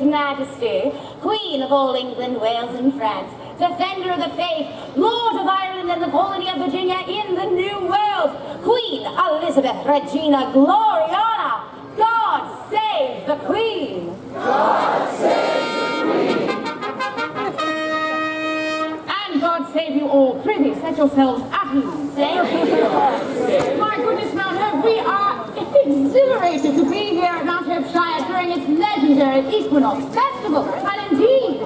Majesty, Queen of all England, Wales, and France, Defender of the Faith, Lord of Ireland and the Colony of Virginia in the New World, Queen Elizabeth Regina Gloriana, God save the Queen! God save the Queen! And God save you all. Prithee, set yourselves at ease. Thank you. My goodness, Mount Hope, we are exhilarated to be here at Mount Hope Shire during its legendary Equinox Festival. And indeed,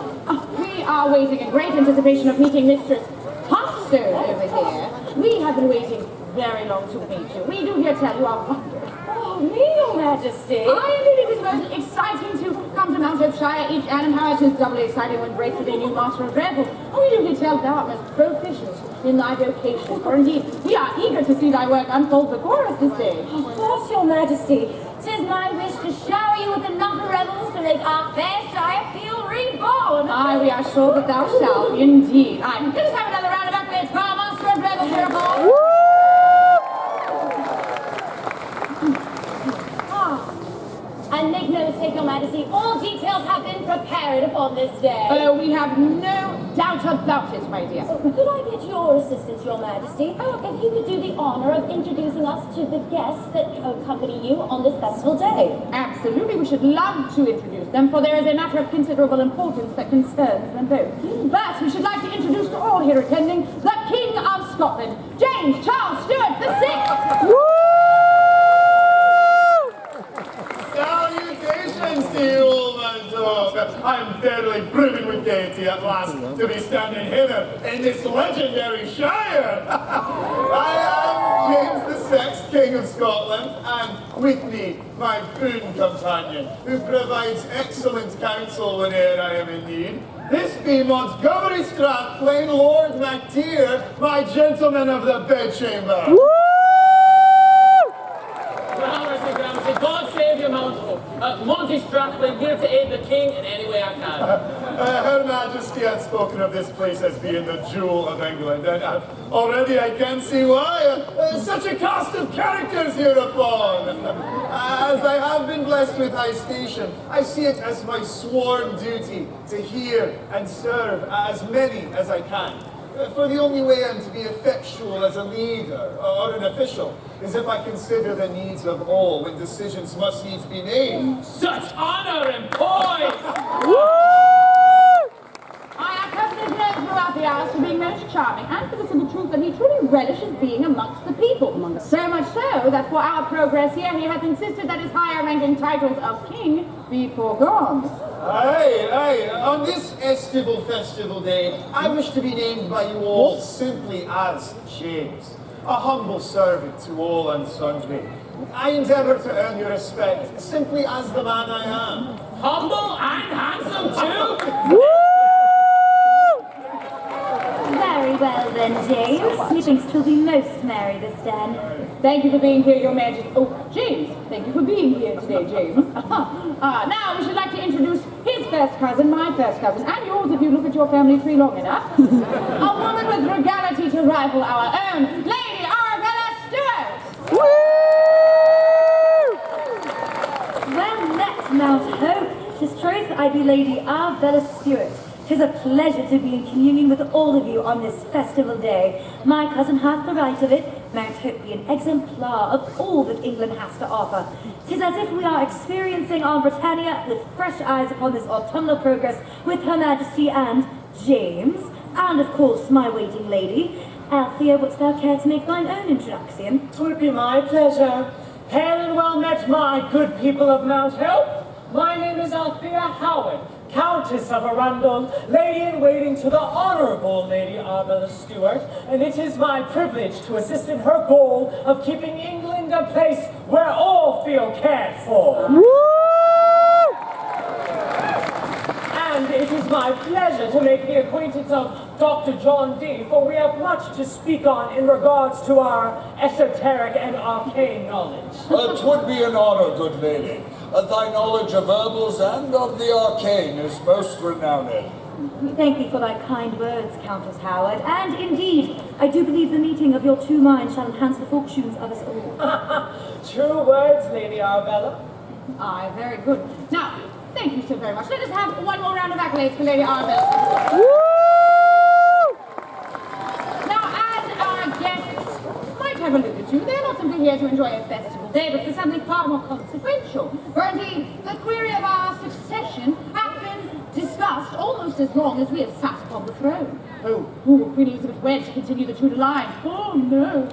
we are waiting in great anticipation of meeting Mistress Hearthstone over here. We have been waiting very long to meet you. We do here tell you our wonders. Oh, me, your Majesty. Indeed, it is most exciting to come to Mount Hope Shire each and how it is doubly exciting when graced with a new Master of Revel. And we do here tell thou art most proficient in thy vocation. For indeed, we are eager to see thy work unfold before us this day. Of course, your Majesty. 'Tis my wish to shower you with enough revels to make our fair Shire feel reborn. Aye, we are sure that thou shalt, indeed. Aye, let us have another round of applause for our Master of Revel hereupon. And make no mistake, your Majesty, all details have been prepared upon this day. We have no doubt about it, my dear. Could I get your assistance, your Majesty? If you could do the honor of introducing us to the guests that accompany you on this festival day. Absolutely, we should love to introduce them, for there is a matter of considerable importance that concerns them both. But we should like to introduce to all here attending the King of Scotland, James Charles Stuart VI. Salutations to you, old man dog. I'm fairly brimming with gaiety at last to be standing here in this legendary Shire. I am James VI, King of Scotland, and with me, my boon companion, who provides excellent counsel whene'er I am in need. This be Montgomery Strathplain, Lord MacTeer, my gentleman of the bedchamber. God save your Mount Hope. Monty Strathplain here to aid the king in any way I can. Her Majesty has spoken of this place as being the jewel of England, and already I can see why. Such a cast of characters hereupon. As I have been blessed with high station, I see it as my sworn duty to hear and serve as many as I can. For the only way I'm to be effectual as a leader or an official is if I consider the needs of all when decisions must needs be made. Such honor and poise! I have coveted known throughout the hours for being most charming, and for the simple truth that he truly relishes being amongst the people. So much so that for our progress here, he has insisted that his higher-ranking titles of king be foregone. Aye, on this estival festival day, I wish to be named by you all simply as James, a humble servant to all and sundry. I endeavour to earn your respect simply as the man I am. Humble and handsome too? Very well then, James. Methinks 'twill be most merry this den. Thank you for being here, your Majesty. Oh, James, thank you for being here today, James. Now we should like to introduce his first cousin, my first cousin, and yours if you look at your family tree long enough. A woman with regality to rival our own, Lady Arabella Stuart. Well met, Mount Hope. 'Tis truth I be Lady Arabella Stuart. 'Tis a pleasure to be in communion with all of you on this festival day. My cousin hath the right of it. Mount Hope be an exemplar of all that England has to offer. 'Tis as if we are experiencing our Britannia with fresh eyes upon this autumnal progress with Her Majesty and James, and of course my waiting lady. Althea, wouldst thou care to make thine own introduction? 'Twould be my pleasure. Hail and well met, my good people of Mount Hope. My name is Althea Howard, Countess of Arundel, lady-in-waiting to the Honourable Lady Arabella Stuart, and it is my privilege to assist in her goal of keeping England a place where all feel cared for. And it is my pleasure to make the acquaintance of Dr. John D., for we have much to speak on in regards to our esoteric and arcane knowledge. 'Twould be an honor, good lady. Thy knowledge of herbals and of the arcane is most renowned. We thank thee for thy kind words, Countess Howard, and indeed, I do believe the meeting of your two minds shall enhance the fortunes of us all. True words, Lady Arabella. Aye, very good. Now, Thank you so very much. Let us have one more round of accolades for Lady Arvel. Now, as our guests might have alluded to, they're not simply here to enjoy a festival day, but for something far more consequential. For indeed, the query of our succession has been discussed almost as long as we have sat upon the throne. Oh, Queen Elizabeth wed to continue the Tudor line. Oh, no.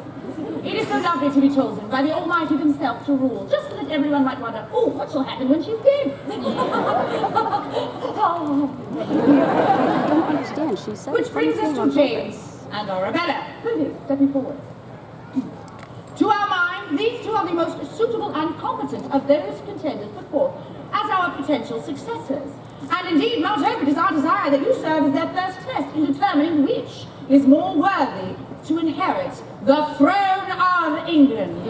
It is so lovely to be chosen by the Almighty himself to rule, just so that everyone might wonder, oh, what shall happen when she's dead? I don't understand. She said. Which brings us to James and Arabella. Please, stepping forward. To our mind, these two are the most suitable and competent of those contenders put forth as our potential successors. And indeed, Mount Hope, it is our desire that you serve as their first test in determining which is more worthy to inherit the throne of England.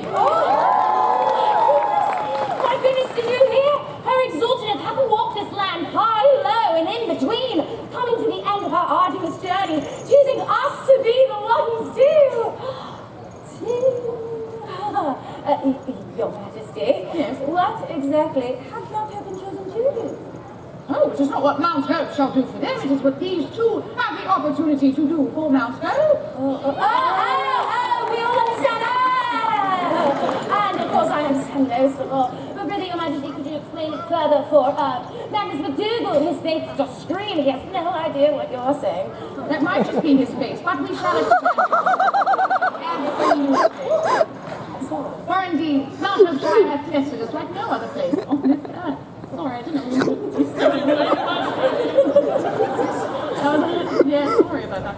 My goodness, did you hear? Her exalted hath walked this land high, low, and in between, coming to the end of her arduous journey, choosing us to be the ones Your Majesty, yes. What exactly hath Mount Hope been chosen to do? Oh, it is not what Mount Hope shall do for them, it is what these two have the opportunity to do for Mount Hope. We all understand. And of course I understand most of all. But really, Your Majesty, could you explain it further for Magnus MacDougall? His face is just screaming. He has no idea what you're saying. That might just be his face, but we shall explain. Absolutely. For indeed, Mount Hope shall have tested us like no other place on this earth. Sorry, I didn't know. Yeah, sorry about that.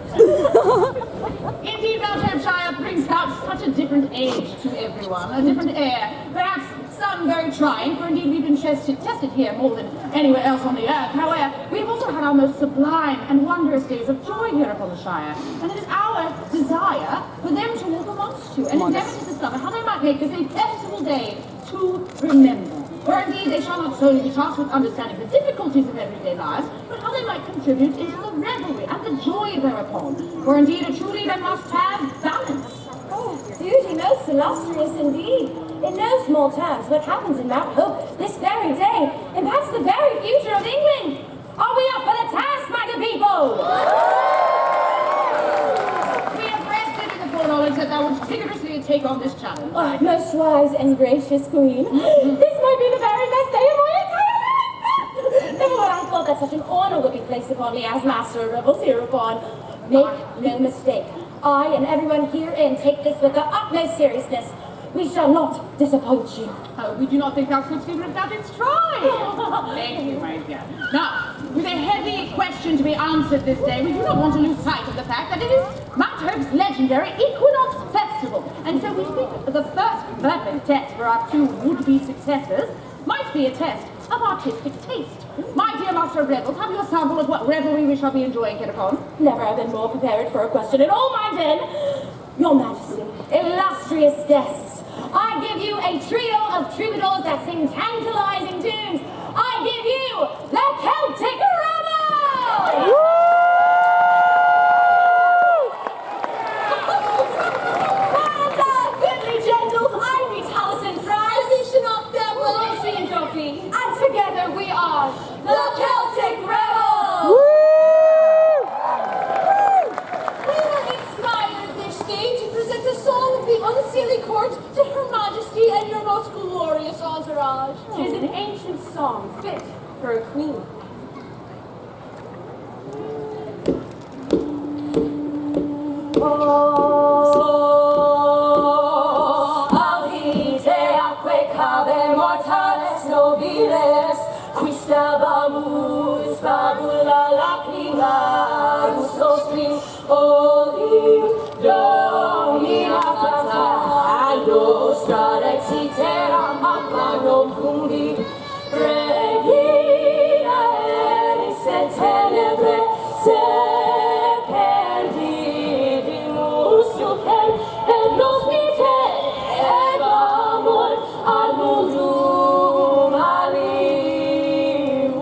Indeed, Mount Hampshire brings out such a different age to everyone, a different air. Perhaps some very trying, for indeed we've been tested here more than anywhere else on the earth. However, we've also had our most sublime and wondrous days of joy here upon the Shire. And it is our desire for them to walk amongst you and endeavour to discover how they might make this a festival day to remember. For indeed, they shall not solely be tasked with understanding the difficulties of everyday lives, but how they might contribute into the revelry and the joy thereupon. For indeed, a true leader must have balance. Oh, duty most illustrious indeed. In no small terms, what happens in Mount Hope this very day impacts the very future of England. Are we up for the task, my good people? We have rested in the foreknowledge that thou wouldst vigorously take on this challenge. Oh, most wise and gracious Queen. This might be the very best day of my entire life. Never would I thought that such an honor would be placed upon me as Master of Rebels hereupon. Make no mistake. I and everyone herein take this with the utmost seriousness. We shall not disappoint you. Oh, we do not think thou couldst even have done its try. Thank you, my dear. Now, with a heavy question to be answered this day, we do not want to lose sight of the fact that it is Mount Hope's legendary Equinox Festival. And so we think that the first perfect test for our two would-be successors might be a test of artistic taste. My dear Master of Rebels, have you a sample of what revelry we shall be enjoying hereupon? Never have been more prepared for a question in all my den. Your Majesty, illustrious guests, I give you a trio of troubadours that sing tantalizing tunes. I give you the Celtic Rebel! And the goodly gentles, Ivy Taliesin Fries, Alicia Knock Devil, Lucy and Joffy. And together we are the Celtic Rebel! To present a song of the unseelie court to Her Majesty and your most glorious entourage. It is an ancient song fit for a queen. Oh, audite cave mortales nobiles, quista bamus fabula lacrima, gustos prim, Domina fata, nostra exiteram aquarum cumbi, regina eris et tenebre, se perdidimus iucem, et nos vitae amor ad mundum alium.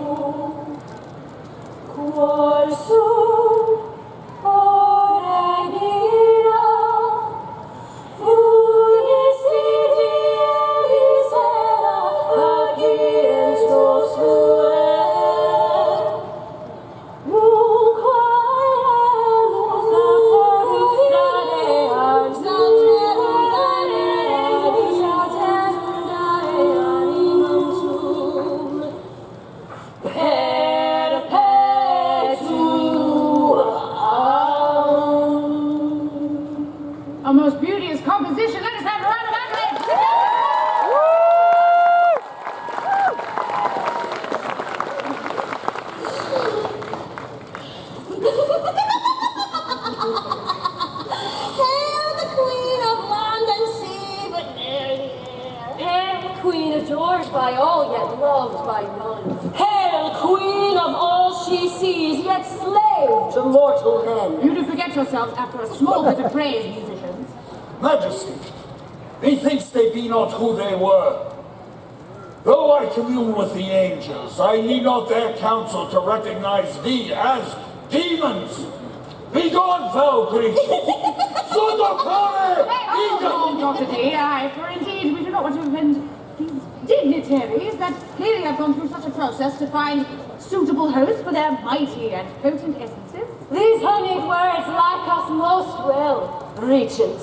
Quorsum Regina, fugies queen adored by all, yet loved by none. Hail, queen of all she sees, yet slave to mortal men. You do forget yourselves after a small bit of praise, musicians. Majesty, methinks they be not who they were. Though I commune with the angels, I need not their counsel to recognize thee as demons. Be gone, foul creature! Not today, aye, for indeed we do not want to offend these dignitaries that clearly have gone through such a process to find suitable hosts for their mighty and potent essences. These honeyed words like us most well, Regent.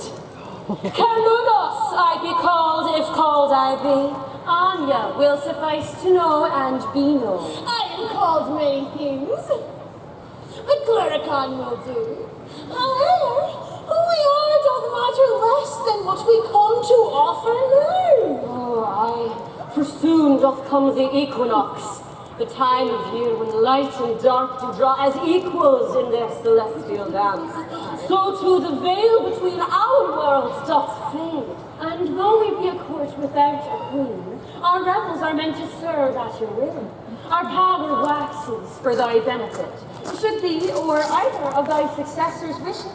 Canudos I be called, if called I be. Anya will suffice to know and be known. I am called many things. A clericon will do. However, who we are doth matter less than what we come to offer now. Oh, aye, for soon doth come the equinox, the time of year when light and dark do draw as equals in their celestial dance. So too the veil between our worlds doth fade. And though we be a court without a queen, our rebels are meant to serve at your will. Our power waxes for thy benefit. Should thee or either of thy successors wish it,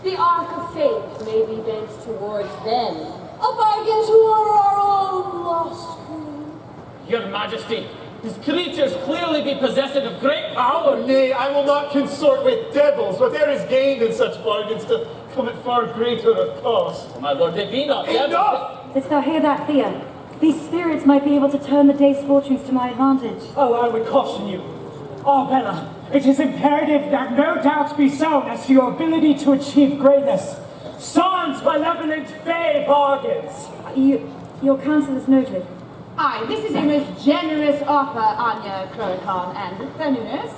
the arc of fate may be bent towards them. A bargain toward our own lost queen. Your Majesty, these creatures clearly be possessed of great power. Nay, I will not consort with devils. What there is gained in such bargains doth come at far greater a cost. Oh, my lord, they be not devils. Enough! Didst thou hear that, Thea? These spirits might be able to turn the day's fortunes to my advantage. Oh, I would caution you. Bella, it is imperative that no doubts be sown as to your ability to achieve greatness. Sans malevolent fey bargains. Your counsel is noted. Aye, this is a most generous offer, Anya, Cloricon, and Fernunos.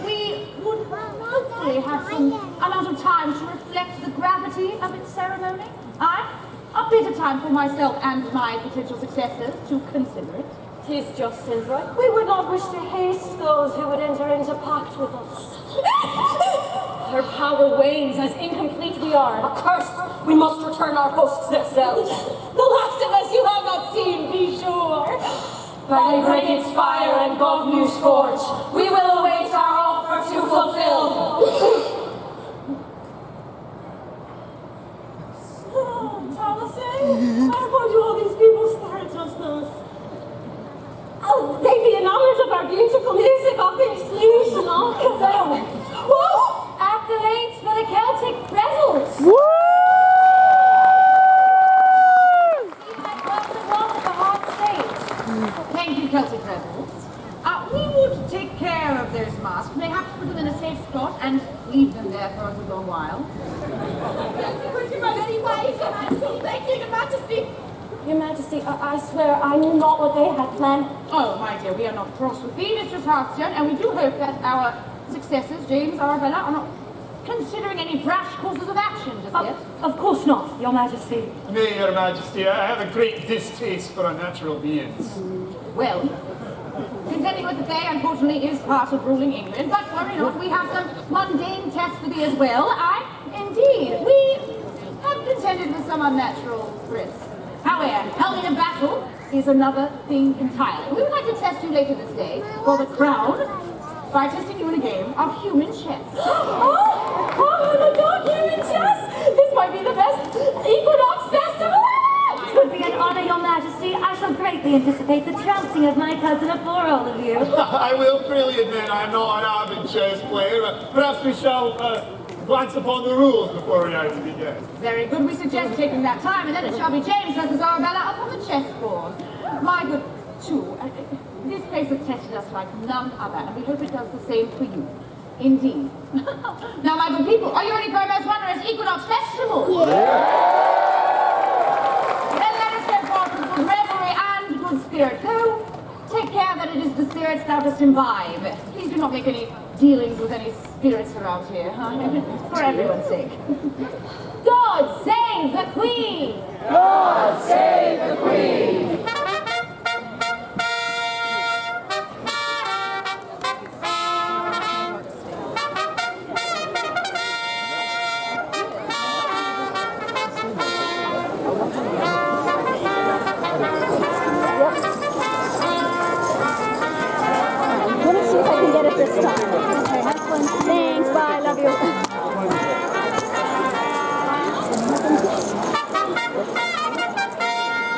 We would hopefully have some amount of time to reflect the gravity of its ceremony. Aye, a bit of time for myself and my potential successors to consider it. 'Tis just and right. We would not wish to haste those who would enter into pact with us. Her power wanes as incomplete we are. A curse! We must return our hosts themselves. The last of us you have not seen, be sure. By radiant fire and Godnew's forge, we will await our offer to fulfill. Thomasin, why do all these people stare at us thus? Oh, they be enamored of our beautiful music, obviously. And all them. Whoa! Accolades for the Celtic revels. Woo! Thank you, Celtic rebels. We would take care of those masks, perhaps put them in a safe spot and leave them there for a good long while. Thank you, Your Majesty. Your Majesty, I swear I knew not what they had planned. Oh, my dear, we are not cross with thee, Mistress Hearthstone, and we do hope that our successors, James, Arabella, are not considering any brash courses of action just yet. Of course not, Your Majesty. Nay, Your Majesty, I have a great distaste for unnatural beings. Well, contending with the Fae, unfortunately, is part of ruling England, but worry not, we have some mundane tests for thee as well. Indeed, we have contended with some unnatural threats. However, held in a battle is another thing entirely. We would like to test you later this day for the crown by testing you in a game of human chess. Oh my God, human chess! This might be the best Equinox festival ever! It would be an honor, Your Majesty. I shall greatly anticipate the trouncing of my cousin afore all of you. I will freely admit I am not an avid chess player, but perhaps we shall glance upon the rules before we are to begin. Very good. We suggest taking that time, and then it shall be James versus Arabella up on the chessboard. My good two, this place has tested us like none other, and we hope it does the same for you. Indeed. Now, my good people, are you ready for our most wondrous Equinox Festival? Yeah! Then let us go forth with good revelry and good spirit. Go, take care that it is the spirits thou dost imbibe. Please do not make any dealings with any spirits around here, huh? For everyone's sake. God save the Queen! God save the Queen!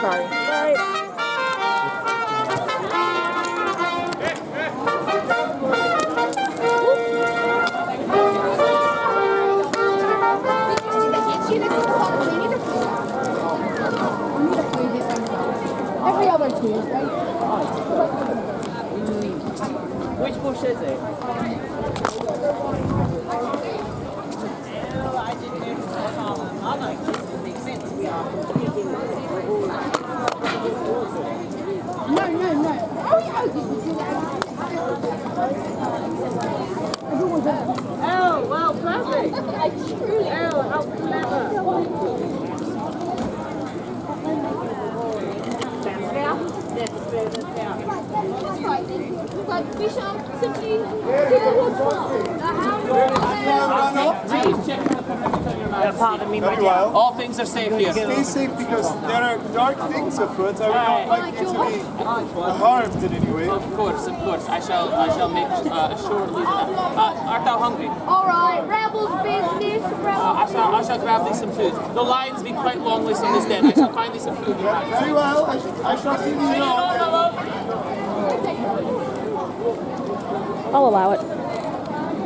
Sorry. Sorry. Every other Tuesday. Which bush is it? No. Oh, yeah. Oh, well, perfect. Oh, how clever. Like, we shall simply keep a watch. Pardon me, my Very well. dear. All things are safe here. Stay safe because there are dark things afoot. I would not like you to be harmed in any way. Of course. I shall make assuredly that. Art thou hungry? All right, rebels business, rebels. I shall grab thee some food. The lines be quite long with this den. I shall find thee some food. Very well. I shall see you now. I'll allow it.